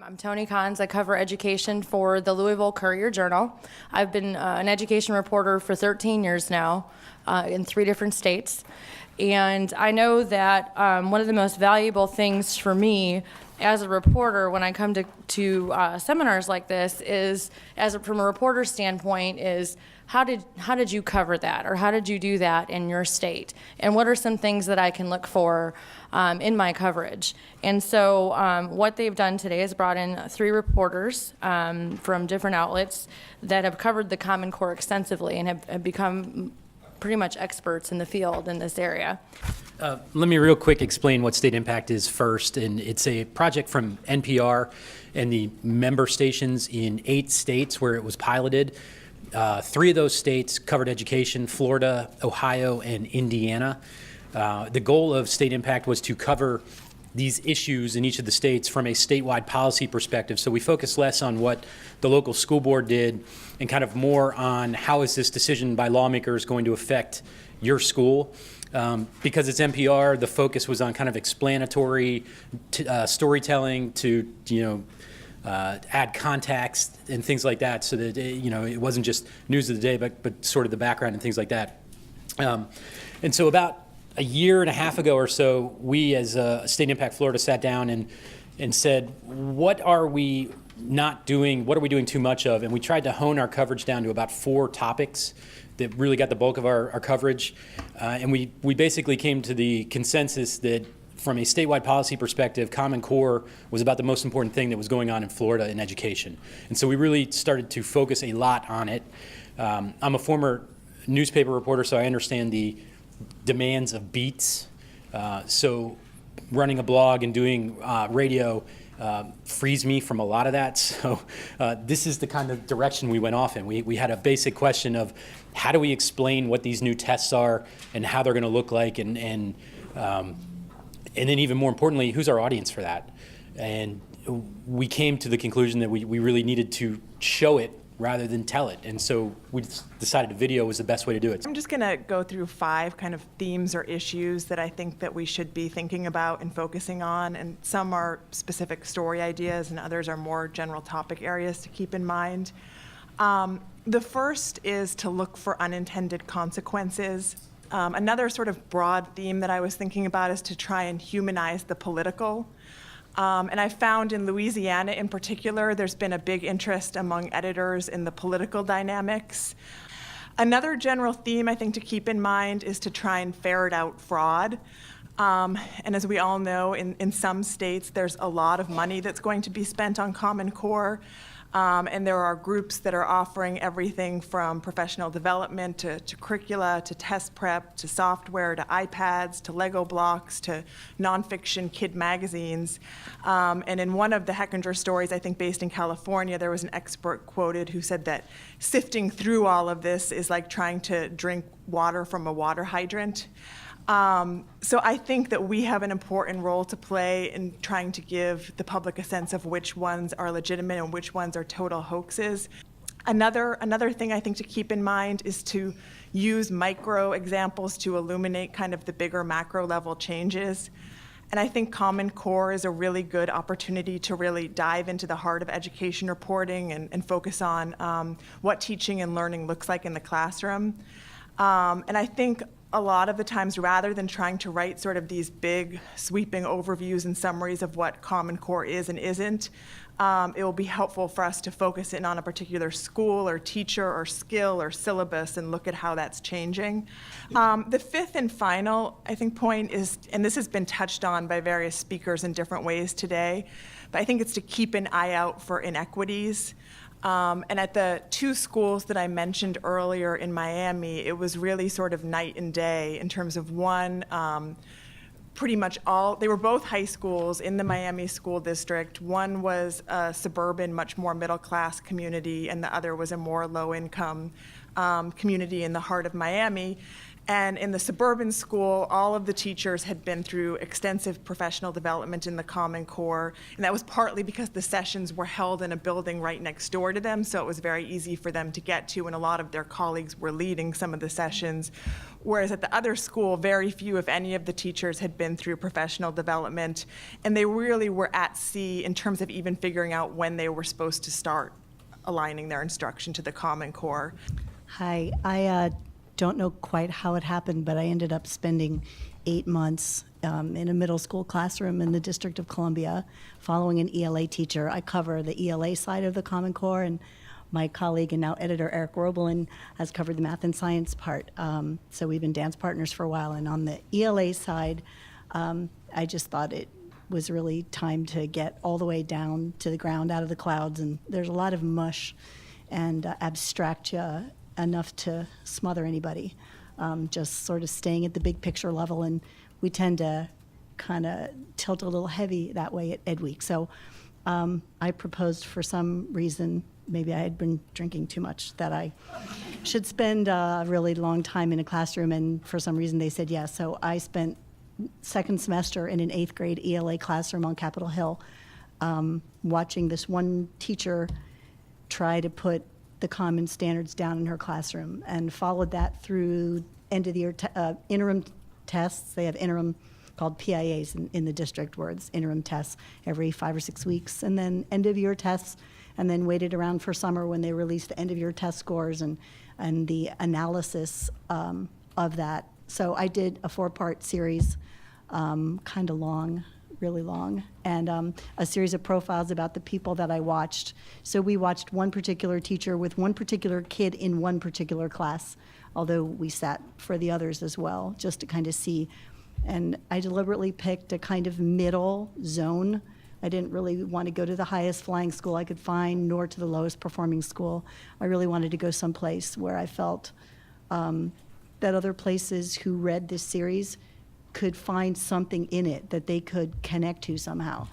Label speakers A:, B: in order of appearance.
A: I'm Toni Konz. I cover education for the Louisville Courier Journal. I've been an education reporter for 13 years now in 3 different states. And I know that one of the most valuable things for me as a reporter when I come to seminars like this is, from a reporter standpoint, is how did you cover that, or how did you do that in your state? And what are some things that I can look for in my coverage? And so what they've done today is brought in 3 reporters from different outlets that have covered the Common Core extensively and have become pretty much experts in the field in this area.
B: Let me real quick explain what StateImpact is first. And it's a project from NPR and the member stations in 8 states where it was piloted. 3 of those states covered education: Florida, Ohio, and Indiana. The goal of StateImpact was to cover these issues in each of the states from a statewide policy perspective. So we focus less on what the local school board did and kind of more on how is this decision by lawmakers going to affect your school. Because it's NPR, the focus was on kind of explanatory storytelling to, add context and things like that, so that it wasn't just news of the day, but sort of the background and things like that. And so about a year and a half ago or so, we as StateImpact Florida sat down and said, what are we not doing? What are we doing too much of? And we tried to hone our coverage down to about 4 topics that really got the bulk of our coverage. And we basically came to the consensus that from a statewide policy perspective, Common Core was about the most important thing that was going on in Florida in education. And so we really started to focus a lot on it. I'm a former newspaper reporter, so I understand the demands of beats. So running a blog and doing radio frees me from a lot of that. So this is the kind of direction we went off in. We had a basic question of how do we explain what these new tests are and how they're going to look like, and then even more importantly, who's our audience for that? And we came to the conclusion that we really needed to show it rather than tell it. And so we decided a video was the best way to do it.
C: I'm just going to go through 5 kind of themes or issues that I think that we should be thinking about and focusing on. And some are specific story ideas and others are more general topic areas to keep in mind. The first is to look for unintended consequences. Another sort of broad theme that I was thinking about is to try and humanize the political. And I found in Louisiana in particular, there's been a big interest among editors in the political dynamics. Another general theme I think to keep in mind is to try and ferret out fraud. And as we all know, in some states, there's a lot of money that's going to be spent on Common Core. And there are groups that are offering everything from professional development to curricula, to test prep, to software, to iPads, to Lego blocks, to nonfiction kid magazines. And in one of the Hechinger stories, I think based in California, there was an expert quoted who said that sifting through all of this is like trying to drink water from a water hydrant. So I think that we have an important role to play in trying to give the public a sense of which ones are legitimate and which ones are total hoaxes. Another thing I think to keep in mind is to use micro examples to illuminate kind of the bigger macro level changes. And I think Common Core is a really good opportunity to really dive into the heart of education reporting and focus on what teaching and learning looks like in the classroom. And I think a lot of the times, rather than trying to write sort of these big sweeping overviews and summaries of what Common Core is and isn't, it will be helpful for us to focus in on a particular school or teacher or skill or syllabus and look at how that's changing. The 5th and final, I think, point is, and this has been touched on by various speakers in different ways today, but I think it's to keep an eye out for inequities. And at the 2 schools that I mentioned earlier in Miami, it was really sort of night and day in terms of one, pretty much they were both high schools in the Miami school district. One was a suburban, much more middle-class community, and the other was a more low-income community in the heart of Miami. And in the suburban school, all of the teachers had been through extensive professional development in the Common Core, and that was partly because the sessions were held in a building right next door to them, so it was very easy for them to get to, and a lot of their colleagues were leading some of the sessions. Whereas at the other school, very few, if any, of the teachers had been through professional development, and they really were at sea in terms of even figuring out when they were supposed to start aligning their instruction to the Common Core.
D: Hi, I don't know quite how it happened, but I ended up spending 8 months in a middle school classroom in the District of Columbia following an ELA teacher. I cover the ELA side of the Common Core, and my colleague and now editor Eric Roebelin has covered the math and science part. So we've been dance partners for a while. And on the ELA side, I just thought it was really time to get all the way down to the ground, out of the clouds. And there's a lot of mush and abstractia enough to smother anybody, just sort of staying at the big picture level. And we tend to kind of tilt a little heavy that way at Ed Week. So I proposed, for some reason, maybe I had been drinking too much, that I should spend a really long time in a classroom, and for some reason they said yes. So I spent second semester in an 8th grade ELA classroom on Capitol Hill, watching this one teacher try to put the common standards down in her classroom, and followed that through end of the year interim tests. They have interim called PIAs in the district, where it's interim tests every 5 or 6 weeks, and then end of year tests, and then waited around for summer when they released the end of year test scores and the analysis of that. So I did a 4-part series, kind of long, really long, and a series of profiles about the people that I watched. So we watched one particular teacher with one particular kid in one particular class, although we sat for the others as well, just to kind of see. And I deliberately picked a kind of middle zone. I didn't really want to go to the highest flying school I could find, nor to the lowest performing school. I really wanted to go someplace where I felt that other places who read this series could find something in it that they could connect to somehow.